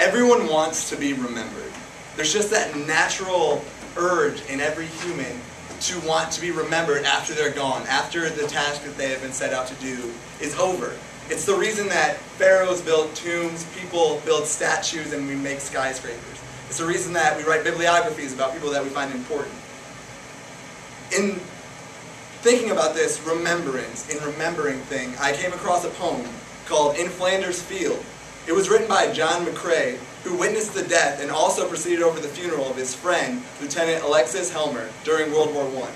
Everyone wants to be remembered. There's just that natural urge in every human to want to be remembered after they're gone, after the task that they have been set out to do is over. It's the reason that pharaohs built tombs, people build statues, and we make skyscrapers. It's the reason that we write bibliographies about people that we find important. In thinking about this remembrance, in remembering thing, I came across a poem called In Flanders Field. It was written by John McCrae, who witnessed the death and also presided over the funeral of his friend, Lieutenant Alexis Helmer, during World War I.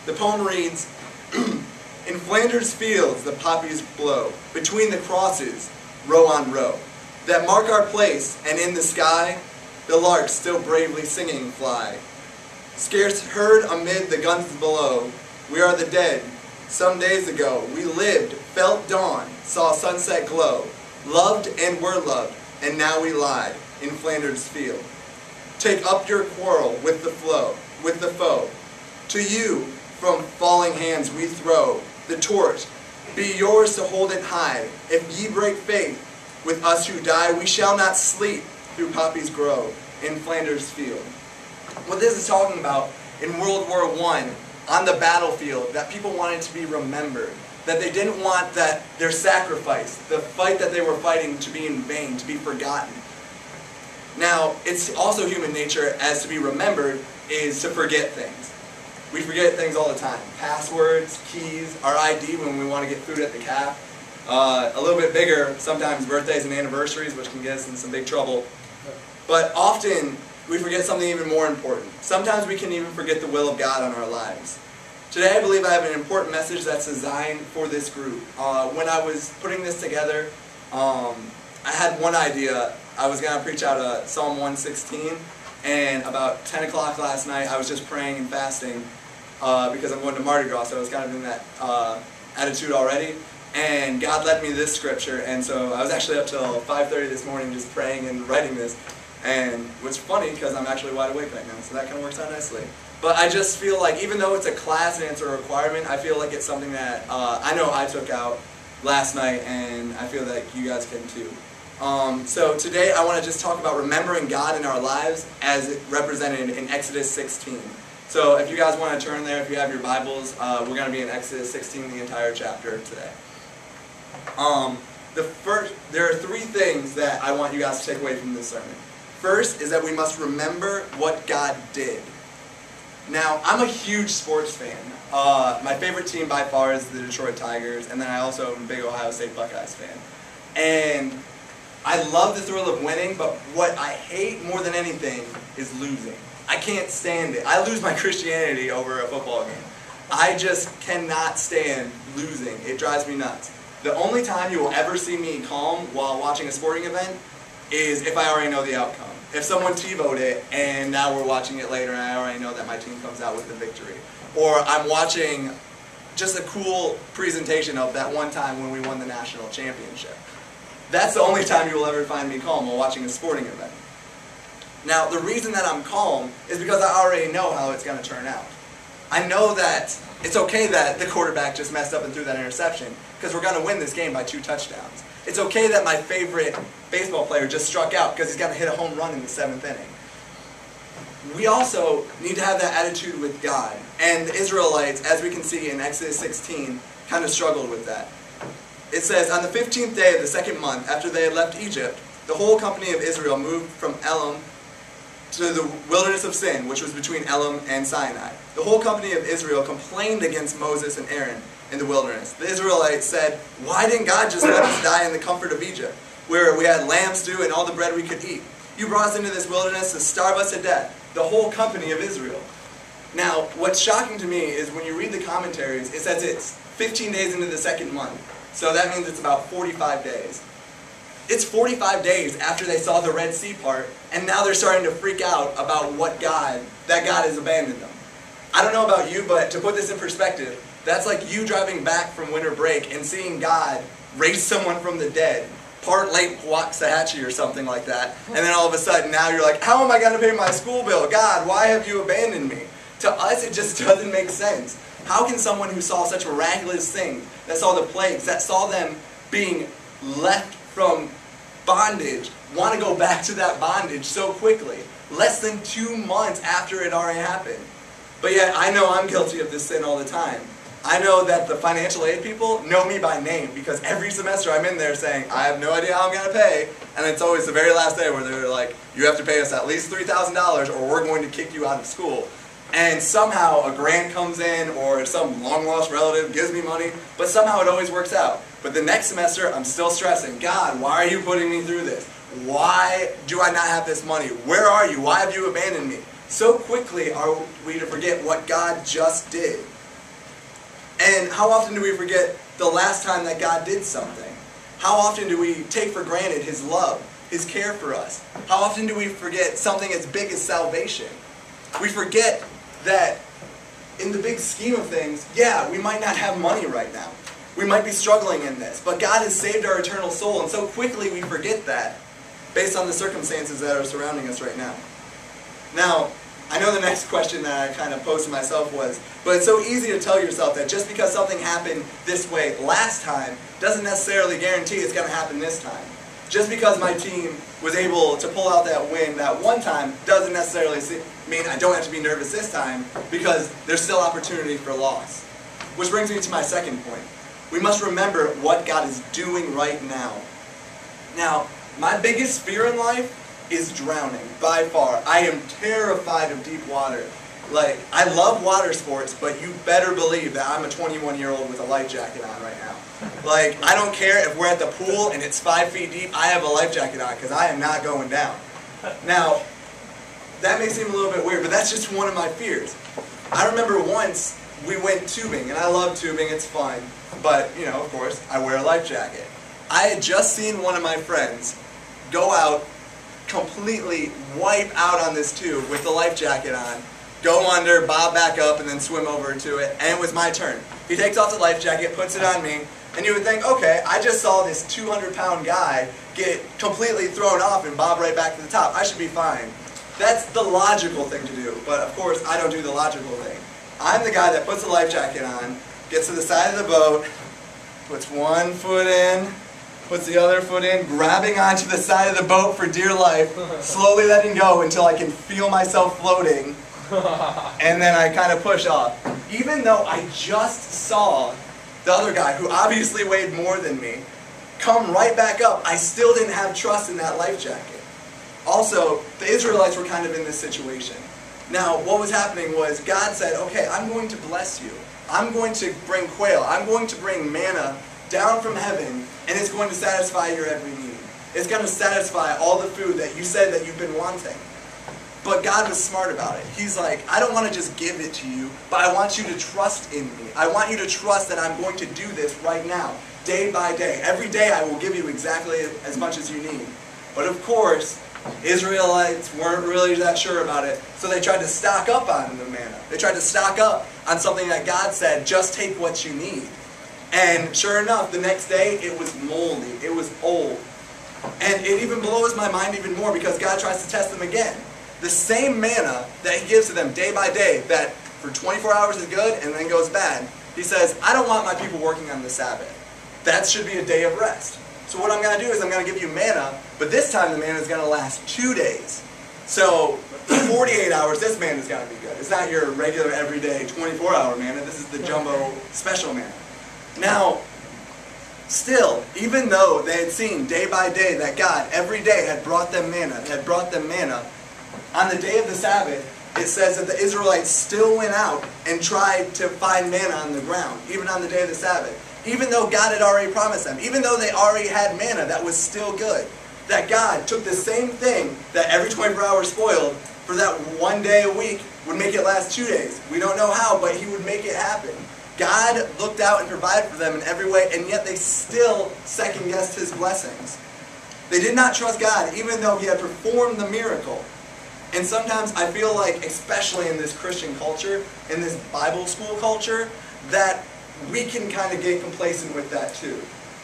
The poem reads, In Flanders fields the poppies blow, between the crosses, row on row, that mark our place, and in the sky, the larks still bravely singing fly. Scarce heard amid the guns below, we are the dead. Some days ago, we lived, felt dawn, saw sunset glow, loved and were loved, and now we lie in Flanders field. Take up your quarrel with the flow, with the foe. To you, from falling hands we throw the torch. Be yours to hold it high. If ye break faith with us who die, we shall not sleep through poppies grow in Flanders field. What this is talking about in World War I, on the battlefield, that people wanted to be remembered. That they didn't want that their sacrifice, the fight that they were fighting, to be in vain, to be forgotten. Now, it's also human nature, as to be remembered, is to forget things. We forget things all the time. Passwords, keys, our ID when we want to get food at the caf. A little bit bigger, sometimes birthdays and anniversaries, which can get us in some big trouble. But often, we forget something even more important. Sometimes we can even forget the will of God on our lives. Today I believe I have an important message that's designed for this group. When I was putting this together, I had one idea. I was going to preach out of Psalm 116, and about 10 o'clock last night I was just praying and fasting because I'm going to Mardi Gras, so I was kind of in that attitude already. And God led me to this scripture, and so I was actually up till 5:30 this morning just praying and writing this. And what's funny, because I'm actually wide awake right now, so that kind of works out nicely. But I just feel like, even though it's a class and it's a requirement, I feel like it's something that I know I took out last night, and I feel that you guys can too. So today I want to just talk about remembering God in our lives as represented in Exodus 16. So if you guys want to turn there, if you have your Bibles, we're going to be in Exodus 16, the entire chapter today. There are three things that I want you guys to take away from this sermon. First is that we must remember what God did. Now, I'm a huge sports fan. My favorite team by far is the Detroit Tigers, and then I also am a big Ohio State Buckeyes fan. And I love the thrill of winning, but what I hate more than anything is losing. I can't stand it. I lose my Christianity over a football game. I just cannot stand losing. It drives me nuts. The only time you will ever see me calm while watching a sporting event is if I already know the outcome. If someone TiVo'd it and now we're watching it later and I already know that my team comes out with the victory. Or I'm watching just a cool presentation of that one time when we won the national championship. That's the only time you will ever find me calm while watching a sporting event. Now, the reason that I'm calm is because I already know how it's going to turn out. I know that it's okay that the quarterback just messed up and threw that interception, because we're going to win this game by 2 touchdowns. It's okay that my favorite baseball player just struck out because he's going to hit a home run in the 7th inning. We also need to have that attitude with God. And the Israelites, as we can see in Exodus 16, kind of struggled with that. It says, on the 15th day of the 2nd month, after they had left Egypt, the whole company of Israel moved from Elim to the wilderness of Sin, which was between Elim and Sinai. The whole company of Israel complained against Moses and Aaron in the wilderness. The Israelites said, why didn't God just let us die in the comfort of Egypt, where we had lamb stew and all the bread we could eat? You brought us into this wilderness to starve us to death, the whole company of Israel. Now, what's shocking to me is when you read the commentaries, it says it's 15 days into the 2nd month. So that means it's about 45 days. It's 45 days after they saw the Red Sea part, and now they're starting to freak out about that God has abandoned them. I don't know about you, but to put this in perspective, that's like you driving back from winter break and seeing God raise someone from the dead, part Lake Waxahachie or something like that, and then all of a sudden now you're like, how am I going to pay my school bill? God, why have you abandoned me? To us, it just doesn't make sense. How can someone who saw such miraculous things, that saw the plagues, that saw them being left from bondage want to go back to that bondage so quickly, less than 2 months after it already happened. But yet, I know I'm guilty of this sin all the time. I know that the financial aid people know me by name because every semester I'm in there saying, I have no idea how I'm going to pay, and it's always the very last day where they're like, you have to pay us at least $3,000 or we're going to kick you out of school. And somehow a grant comes in or some long-lost relative gives me money, but somehow it always works out. But the next semester, I'm still stressing, God, why are you putting me through this? Why do I not have this money? Where are you? Why have you abandoned me? So quickly are we to forget what God just did. And how often do we forget the last time that God did something? How often do we take for granted His love, His care for us? How often do we forget something as big as salvation? We forget that in the big scheme of things, yeah, we might not have money right now. We might be struggling in this, but God has saved our eternal soul, and so quickly we forget that based on the circumstances that are surrounding us right now. Now, I know the next question that I kind of posed to myself was, but it's so easy to tell yourself that just because something happened this way last time doesn't necessarily guarantee it's going to happen this time. Just because my team was able to pull out that win that one time doesn't necessarily mean I don't have to be nervous this time, because there's still opportunity for loss. Which brings me to my second point. We must remember what God is doing right now. Now, my biggest fear in life is drowning, by far. I am terrified of deep water. Like, I love water sports, but you better believe that I'm a 21-year-old with a life jacket on right now. Like, I don't care if we're at the pool and it's 5 feet deep, I have a life jacket on because I am not going down. Now, that may seem a little bit weird, but that's just one of my fears. I remember once we went tubing, and I love tubing, it's fun, but, you know, of course, I wear a life jacket. I had just seen one of my friends go out, completely wipe out on this tube with the life jacket on, go under, bob back up, and then swim over to it, and it was my turn. He takes off the life jacket, puts it on me, and you would think, okay, I just saw this 200-pound guy get completely thrown off and bob right back to the top. I should be fine. That's the logical thing to do, but of course, I don't do the logical thing. I'm the guy that puts the life jacket on, gets to the side of the boat, puts one foot in, puts the other foot in, grabbing onto the side of the boat for dear life, slowly letting go until I can feel myself floating, and then I kind of push off. Even though I just saw the other guy, who obviously weighed more than me, come right back up, I still didn't have trust in that life jacket. Also, the Israelites were kind of in this situation. Now, what was happening was God said, okay, I'm going to bless you. I'm going to bring quail. I'm going to bring manna down from heaven, and it's going to satisfy your every need. It's going to satisfy all the food that you said that you've been wanting. But God was smart about it. He's like, I don't want to just give it to you, but I want you to trust in me. I want you to trust that I'm going to do this right now, day by day. Every day I will give you exactly as much as you need. But of course, Israelites weren't really that sure about it, so they tried to stock up on the manna. They tried to stock up on something that God said, just take what you need. And sure enough, the next day, it was moldy. It was old. And it even blows my mind even more because God tries to test them again. The same manna that He gives to them day by day, that for 24 hours is good and then goes bad, He says, I don't want my people working on the Sabbath. That should be a day of rest. So what I'm going to do is I'm going to give you manna, but this time the manna is going to last 2 days. So for 48 hours, this manna is going to be good. It's not your regular, everyday, 24-hour manna. This is the jumbo special manna. Now, still, even though they had seen day by day that God every day had brought them manna, on the day of the Sabbath, it says that the Israelites still went out and tried to find manna on the ground, even on the day of the Sabbath. Even though God had already promised them, even though they already had manna that was still good, that God took the same thing that every 24 hours spoiled for that 1 day a week would make it last 2 days. We don't know how, but He would make it happen. God looked out and provided for them in every way, and yet they still second-guessed His blessings. They did not trust God, even though He had performed the miracle. And sometimes I feel like, especially in this Christian culture, in this Bible school culture, that we can kind of get complacent with that too.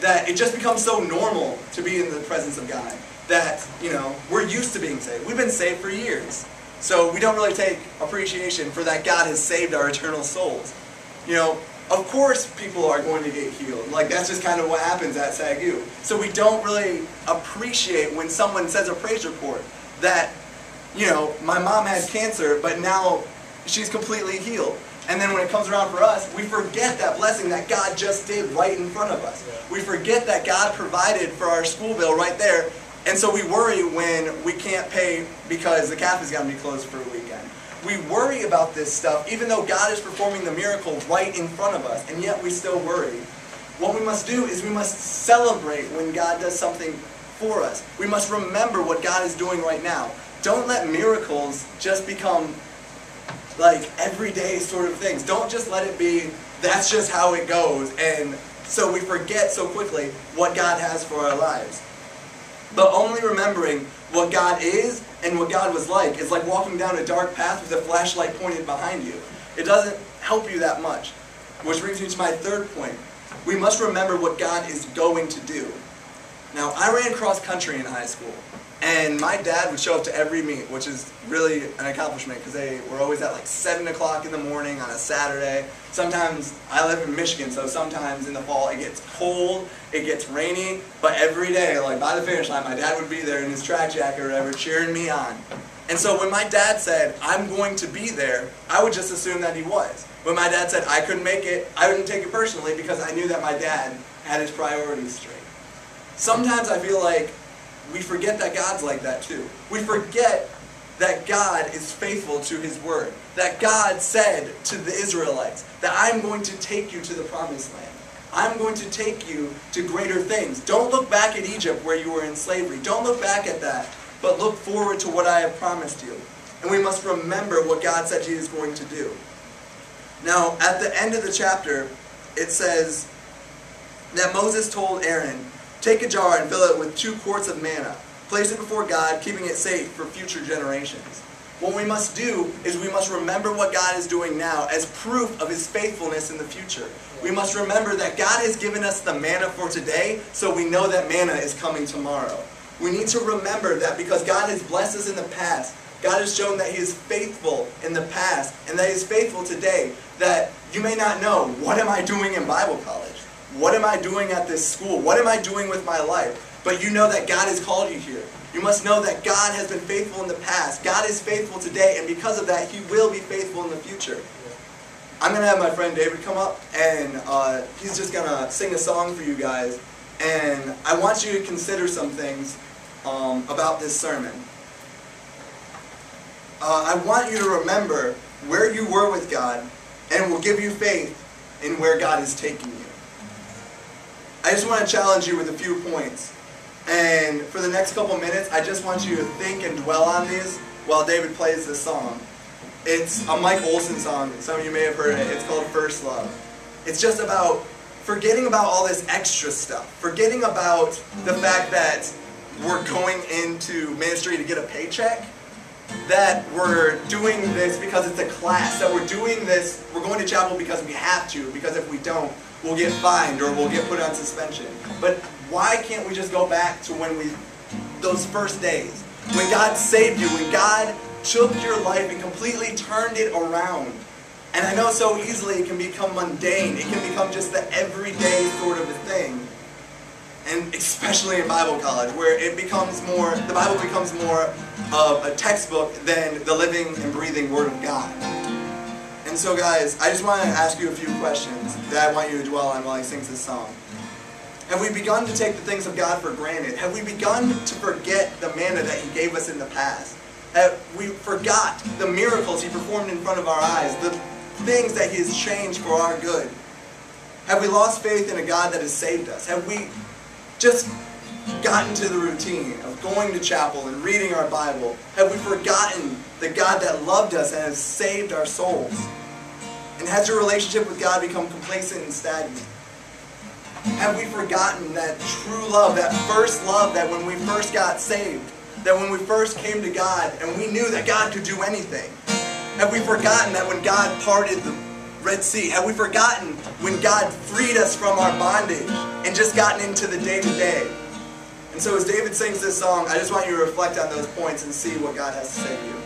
That it just becomes so normal to be in the presence of God. That, you know, we're used to being saved. We've been saved for years. So we don't really take appreciation for that God has saved our eternal souls. You know, of course people are going to get healed. Like, that's just kind of what happens at SAGU. So we don't really appreciate when someone says a praise report that, you know, my mom had cancer, but now she's completely healed. And then when it comes around for us, we forget that blessing that God just did right in front of us. We forget that God provided for our school bill right there. And so we worry when we can't pay because the cafe's got to be closed for a weekend. We worry about this stuff even though God is performing the miracle right in front of us, and yet we still worry. What we must do is we must celebrate when God does something for us. We must remember what God is doing right now. Don't let miracles just become like everyday sort of things. Don't just let it be, that's just how it goes, and so we forget so quickly what God has for our lives. But only remembering what God is and what God was like is like walking down a dark path with a flashlight pointed behind you. It doesn't help you that much. Which brings me to my third point. We must remember what God is going to do. Now, I ran cross country in high school, and my dad would show up to every meet, which is really an accomplishment because they were always at like 7 o'clock in the morning on a Saturday. Sometimes, I live in Michigan, so sometimes in the fall it gets cold, it gets rainy, but every day, like by the finish line, my dad would be there in his track jacket or whatever, cheering me on. And so when my dad said, I'm going to be there, I would just assume that he was. When my dad said I couldn't make it, I wouldn't take it personally because I knew that my dad had his priorities straight. Sometimes I feel like we forget that God's like that too. We forget that God is faithful to His word. That God said to the Israelites that I'm going to take you to the promised land. I'm going to take you to greater things. Don't look back at Egypt where you were in slavery. Don't look back at that, but look forward to what I have promised you. And we must remember what God said He is going to do. Now, at the end of the chapter, it says that Moses told Aaron, take a jar and fill it with 2 quarts of manna. Place it before God, keeping it safe for future generations. What we must do is we must remember what God is doing now as proof of His faithfulness in the future. We must remember that God has given us the manna for today, so we know that manna is coming tomorrow. We need to remember that because God has blessed us in the past, God has shown that He is faithful in the past, and that He is faithful today, that you may not know, what am I doing in Bible college? What am I doing at this school? What am I doing with my life? But you know that God has called you here. You must know that God has been faithful in the past. God is faithful today, and because of that, He will be faithful in the future. I'm going to have my friend David come up, and he's just going to sing a song for you guys. And I want you to consider some things about this sermon. I want you to remember where you were with God, and it will give you faith in where God is taking you. I just want to challenge you with a few points. And for the next couple minutes, I just want you to think and dwell on these while David plays this song. It's a Mike Olson song. Some of you may have heard it. It's called First Love. It's just about forgetting about all this extra stuff. Forgetting about the fact that we're going into ministry to get a paycheck. That we're doing this because it's a class. That we're doing this, we're going to chapel because we have to. Because if we don't, we'll get fined or we'll get put on suspension. But why can't we just go back to those first days? When God saved you, when God took your life and completely turned it around. And I know so easily it can become mundane. It can become just the everyday sort of a thing. And especially in Bible college, where it becomes more, the Bible becomes more of a textbook than the living and breathing Word of God. And so guys, I just want to ask you a few questions that I want you to dwell on while he sings this song. Have we begun to take the things of God for granted? Have we begun to forget the manna that He gave us in the past? Have we forgot the miracles He performed in front of our eyes, the things that He has changed for our good? Have we lost faith in a God that has saved us? Have we just gotten to the routine of going to chapel and reading our Bible? Have we forgotten the God that loved us and has saved our souls? And has your relationship with God become complacent and stagnant? Have we forgotten that true love, that first love, that when we first got saved, that when we first came to God and we knew that God could do anything? Have we forgotten that when God parted the Red Sea? Have we forgotten when God freed us from our bondage and just gotten into the day-to-day? And so as David sings this song, I just want you to reflect on those points and see what God has to say to you.